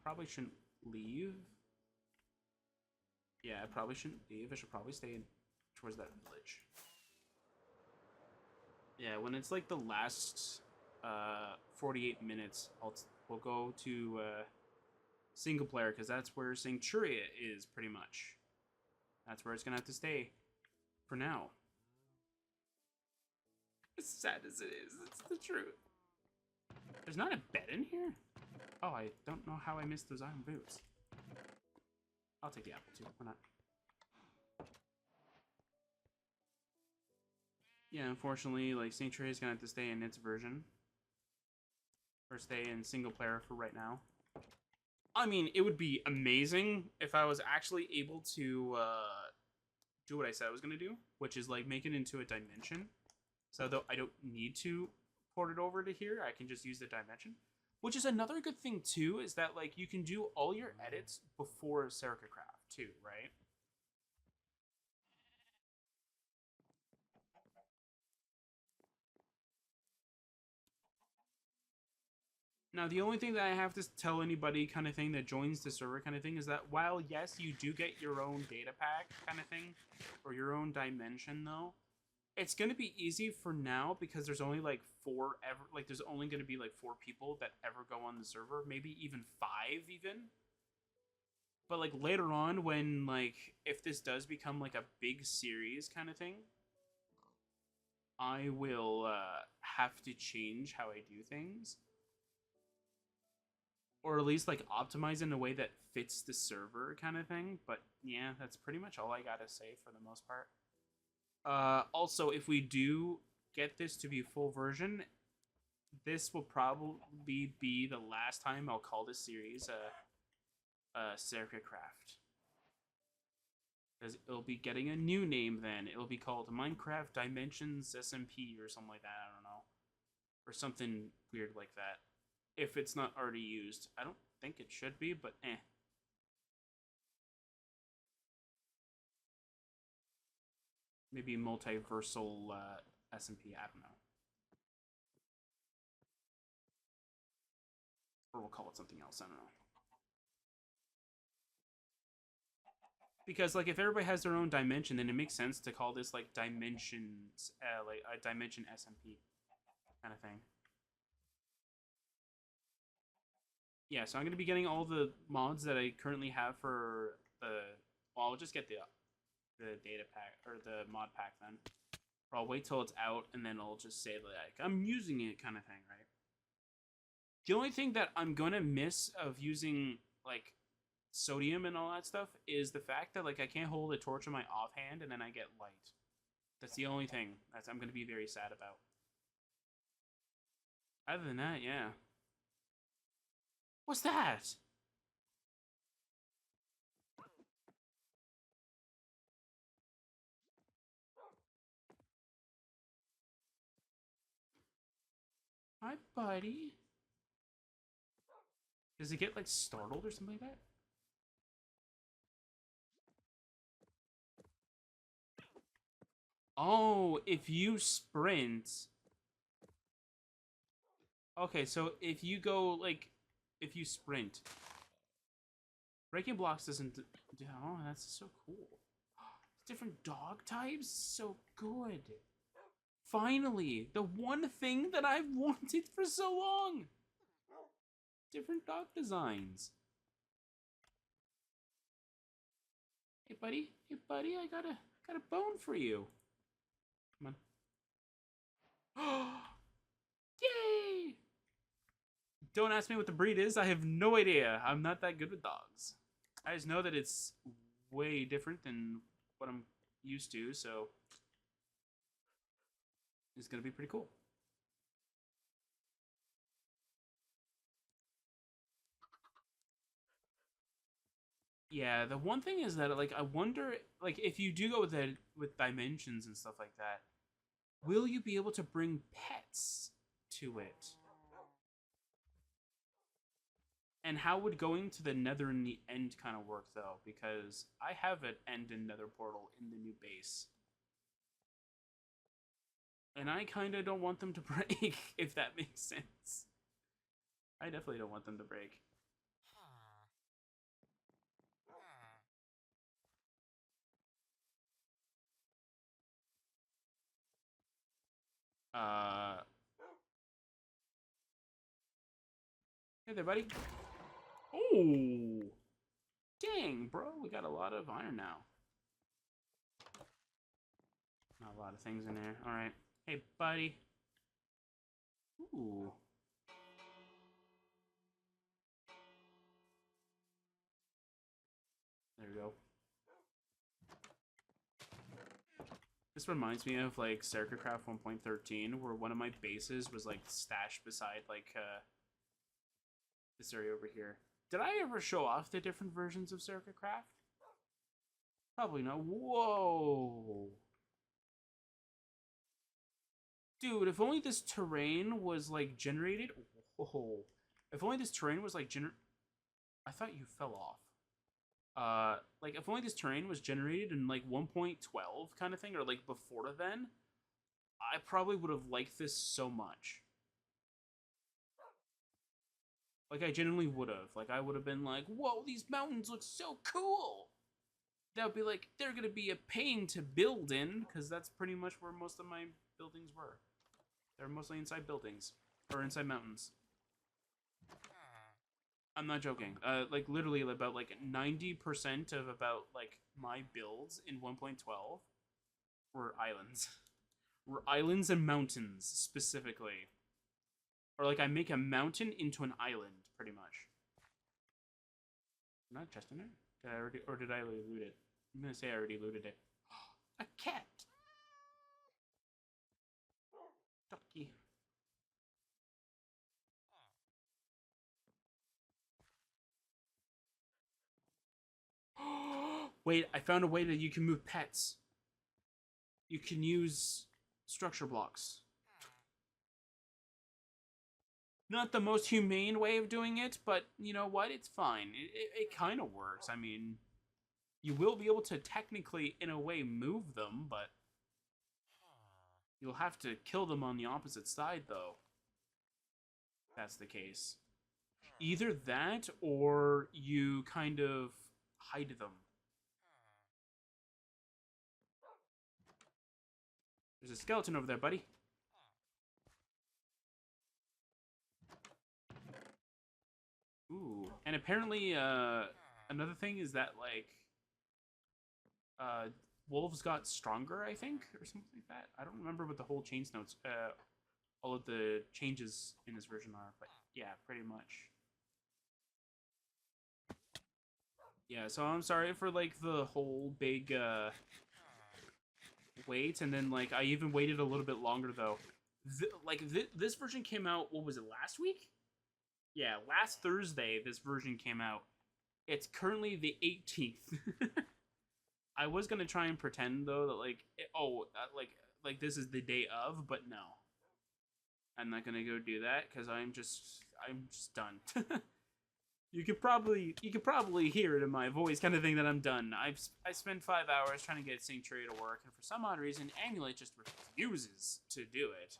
Probably shouldn't leave. Yeah, I probably shouldn't leave. I should probably stay in towards that village. Yeah, when it's like the last 48 minutes, we'll go to single player because that's where Sancturia is pretty much. That's where it's gonna have to stay for now. As sad as it is, it's the truth. There's not a bed in here? Oh, I don't know how I missed those iron boots. I'll take the apple too. Why not? Yeah, unfortunately, like Sanctuary is gonna have to stay in its version, or stay in single player for right now. I mean, it would be amazing if I was actually able to do what I said I was gonna do, which is like make it into a dimension. So though I don't need to port it over to here, I can just use the dimension. Which is another good thing too, is that like you can do all your edits before Sercacraft too, right? Now, the only thing that I have to tell anybody kind of thing that joins the server kind of thing is that while, yes, you do get your own data pack kind of thing, or your own dimension, though, it's going to be easy for now because there's only like there's only going to be like 4 people that ever go on the server, maybe even 5 even. But like later on when like, if this does become like a big series kind of thing, I will have to change how I do things. Or at least like optimize in a way that fits the server kind of thing. But yeah, that's pretty much all I gotta say for the most part. Also, if we do get this to be full version, this will probably be the last time I'll call this series Sercacraft. Because it'll be getting a new name then. It'll be called Minecraft Dimensions SMP or something like that, I don't know. Or something weird like that. If it's not already used. I don't think it should be, but eh. Maybe multiversal SMP, I don't know. Or we'll call it something else, I don't know. Because like if everybody has their own dimension, then it makes sense to call this like dimensions, like a dimension SMP kind of thing. Yeah, so I'm gonna be getting all the mods that I currently have for the. Well, I'll just get the data pack or the mod pack then. Or I'll wait till it's out and then I'll just say like I'm using it kind of thing, right? The only thing that I'm gonna miss of using like sodium and all that stuff is the fact that like I can't hold a torch in my offhand and then I get light. That's the only thing that I'm gonna be very sad about. Other than that, yeah. What's that? Hi, buddy. Does it get like startled or something like that? Oh, if you sprint. Okay, so if you go like, if you sprint, breaking blocks doesn't. Oh, that's so cool. Different dog types, so good. Finally, the one thing that I've wanted for so long. Different dog designs. Hey, buddy. Hey, buddy. I got a bone for you. Come on. Yay! Don't ask me what the breed is. I have no idea. I'm not that good with dogs. I just know that it's way different than what I'm used to, so it's gonna be pretty cool. Yeah, the one thing is that like I wonder like if you do go with dimensions and stuff like that, will you be able to bring pets to it? And how would going to the nether and the end kind of work though? Because I have an end and nether portal in the new base. And I kind of don't want them to break, if that makes sense. I definitely don't want them to break. Uh, hey there, buddy. Oh, dang, bro, we got a lot of iron now. Not a lot of things in there. All right. Hey, buddy. Ooh. There we go. This reminds me of like Sercacraft 1.13, where one of my bases was like stashed beside like this area over here. Did I ever show off the different versions of Sercacraft? Probably not. Whoa. Dude, if only this terrain was like generated. Whoa. If only this terrain was like I thought you fell off. Like if only this terrain was generated in like 1.12 kind of thing, or like before then, I probably would have liked this so much. Like I genuinely would have. Like I would have been like, whoa, these mountains look so cool. That would be like, they're gonna be a pain to build in, because that's pretty much where most of my buildings were. They're mostly inside buildings or inside mountains. I'm not joking. Like literally about like 90% of about like my builds in 1.12 were islands. Were islands and mountains specifically. Or like I make a mountain into an island, pretty much. Not just in there? Did I already, or did I loot it? I'm gonna say I already looted it. A cat. Ducky. Wait, I found a way that you can move pets. You can use structure blocks. Not the most humane way of doing it, but you know what? It's fine. It kind of works. I mean, you will be able to technically, in a way, move them, but you'll have to kill them on the opposite side, though. That's the case. Either that, or you kind of hide them. There's a skeleton over there, buddy. Ooh. And apparently, another thing is that, like, wolves got stronger, I think, or something like that. I don't remember what the whole change notes, all of the changes in this version are, but yeah, pretty much. Yeah, so I'm sorry for, like, the whole big, wait, and then, like, I even waited a little bit longer, though. This version came out, what was it, last week? Yeah, last Thursday, this version came out. It's currently the 18th. I was gonna try and pretend though that like this is the day of, but no, I'm not gonna go do that because I'm just done. You could probably hear it in my voice, kind of thing, that I'm done. I spent 5 hours trying to get Sanctuary to work, and for some odd reason, Amulet just refuses to do it.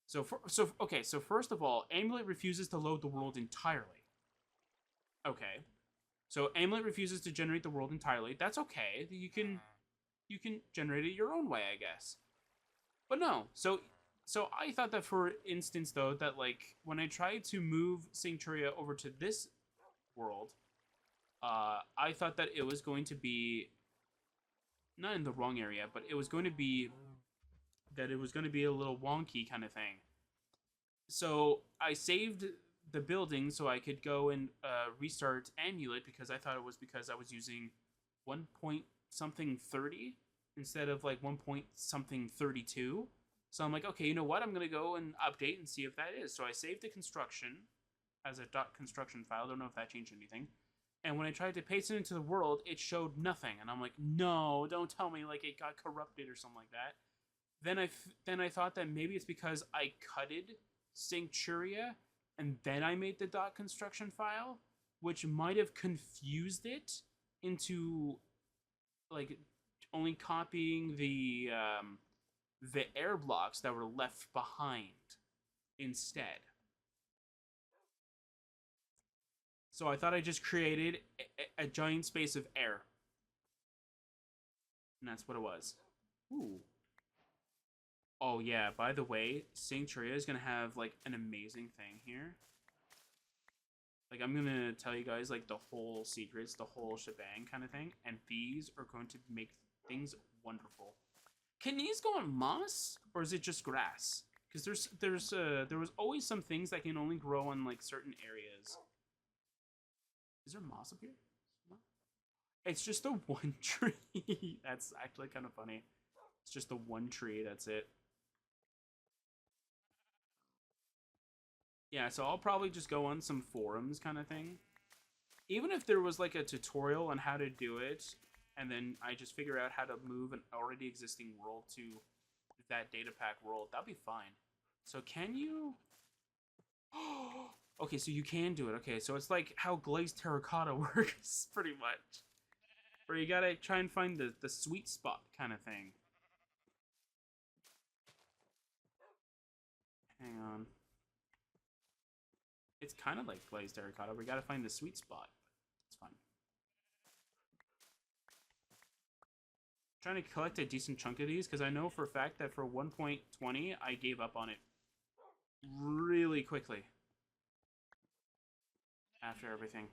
So first of all, Amulet refuses to load the world entirely. Okay. So Amulet refuses to generate the world entirely. That's okay. You can generate it your own way, I guess. But no. So I thought that, for instance, though, that like when I tried to move Sanctuaria over to this world, I thought that it was going to be not in the wrong area, but it was going to be a little wonky kind of thing. So I saved the building so I could go and restart Amulet, because I thought it was because I was using 1 point something 30 instead of like 1 point something 32. So I'm like, okay, you know what? I'm gonna go and update and see if that is. So I saved the construction as a .construction file. Don't know if that changed anything. And when I tried to paste it into the world, it showed nothing. And I'm like, no, don't tell me like it got corrupted or something like that. Then I thought that maybe it's because I cutted Sanctuaria and then I made the .construction file, which might have confused it into like only copying the air blocks that were left behind instead. So I thought I just created a giant space of air. And that's what it was. Ooh. Oh yeah, by the way, Sanctuary is gonna have like an amazing thing here. Like I'm gonna tell you guys like the whole secrets, the whole shebang kind of thing, and these are going to make things wonderful. Can these go on moss or is it just grass? Because there was always some things that can only grow on like certain areas. Is there moss up here? It's just the one tree. That's actually kind of funny. It's just the one tree. That's it. Yeah, so I'll probably just go on some forums kind of thing. Even if there was like a tutorial on how to do it, and then I just figure out how to move an already existing world to that data pack world, that'd be fine. So can you? Okay, so you can do it. Okay, so it's like how glazed terracotta works, pretty much. Where you gotta try and find the sweet spot kind of thing. Hang on. It's kind of like glazed terracotta. We gotta find the sweet spot. It's fine. Trying to collect a decent chunk of these because I know for a fact that for 1.20 I gave up on it really quickly after everything.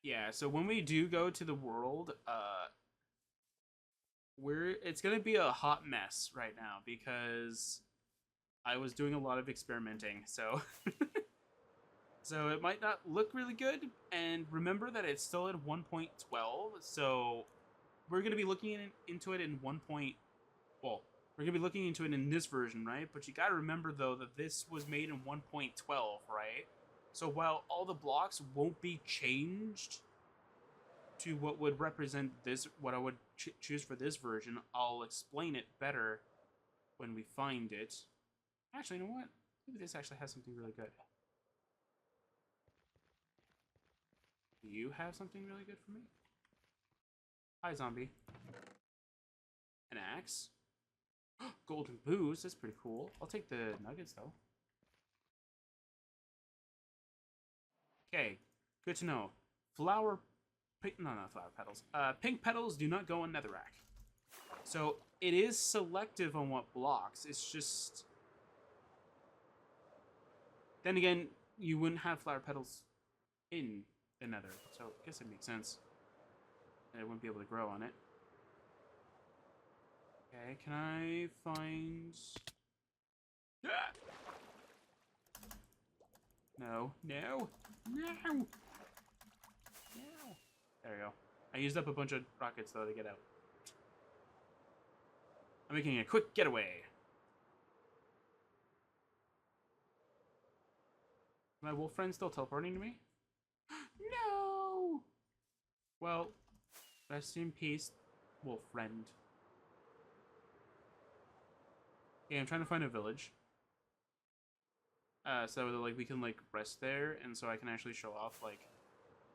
Yeah, so when we do go to the world, it's gonna be a hot mess right now because I was doing a lot of experimenting, so so it might not look really good. And remember that it's still at 1.12, so we're gonna be looking into it in 1. Well, we're gonna be looking into it in this version, right? But you gotta remember though that this was made in 1.12, right? So while all the blocks won't be changed to what would represent this, what I would choose for this version, I'll explain it better when we find it. Actually, you know what? Maybe this actually has something really good. Do you have something really good for me? Hi, zombie. An axe? Golden booze, that's pretty cool. I'll take the nuggets, though. Okay, good to know. Flower... No, not flower petals. Pink petals do not go on netherrack. So, it is selective on what blocks. It's just... Then again, you wouldn't have flower petals in the nether, so I guess it makes sense that it wouldn't be able to grow on it. Okay, can I find... No, no, no, no. There we go. I used up a bunch of rockets, though, to get out. I'm making a quick getaway. My wolf friend still teleporting to me? No! Well, rest in peace, wolf friend. Okay, I'm trying to find a village. So that, like, we can, like, rest there, and so I can actually show off, like,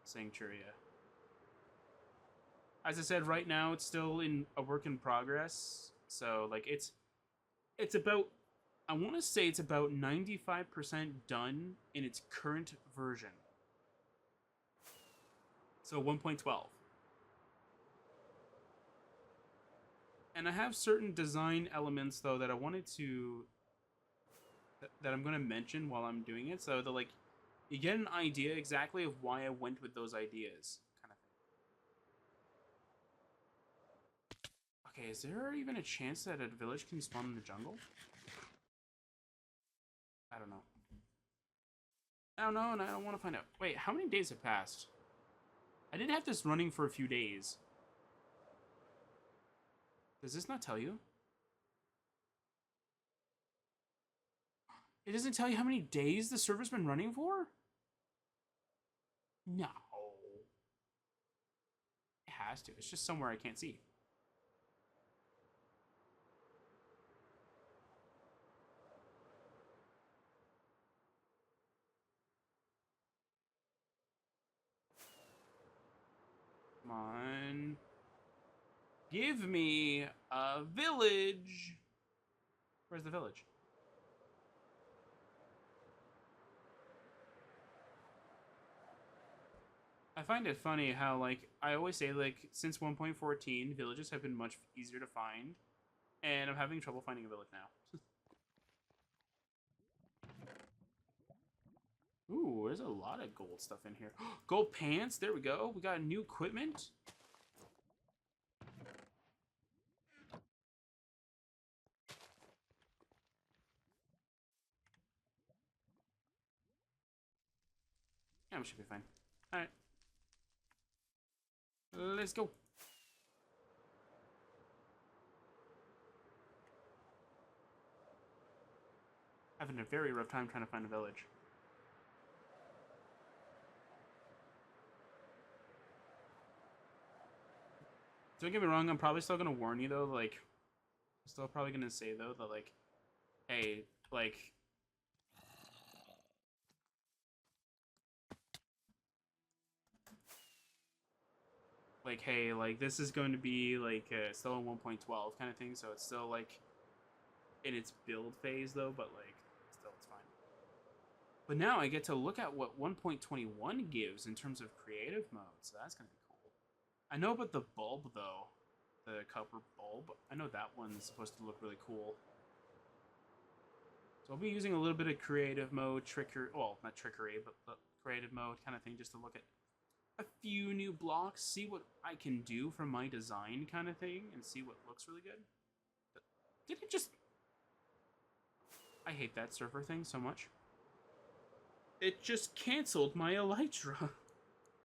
Sanctuary. As I said, right now it's still in a work in progress. So, like, it's about, I want to say it's about 95% done in its current version. So 1.12. And I have certain design elements, though, that I wanted to, that I'm going to mention while I'm doing it. So that, like, you get an idea exactly of why I went with those ideas. Okay, is there even a chance that a village can spawn in the jungle? I don't know. I don't know, and I don't want to find out. Wait, how many days have passed? I did have this running for a few days. Does this not tell you? It doesn't tell you how many days the server's been running for? No. It has to. It's just somewhere I can't see. Come on. Give me a village. Where's the village? I find it funny how, like, I always say, like, since 1.14, villages have been much easier to find, and I'm having trouble finding a village now. Ooh, there's a lot of gold stuff in here. Gold pants, there we go. We got new equipment. Yeah, we should be fine. Alright. Let's go. Having a very rough time trying to find a village. Don't get me wrong, I'm probably still gonna warn you though, like, I'm still probably gonna say though that, like, hey, hey, like, this is going to be, like, still in 1.12 kind of thing, so it's still, like, in its build phase, though, but, like, still, it's fine. But now I get to look at what 1.21 gives in terms of creative mode, so that's going to be cool. I know about the bulb, though, the copper bulb. I know that one's supposed to look really cool. So I'll be using a little bit of creative mode, well, not trickery, but creative mode kind of thing, just to look at a few new blocks, see what I can do from my design kind of thing, and see what looks really good. But did it just... I hate that server thing so much. It just canceled my elytra.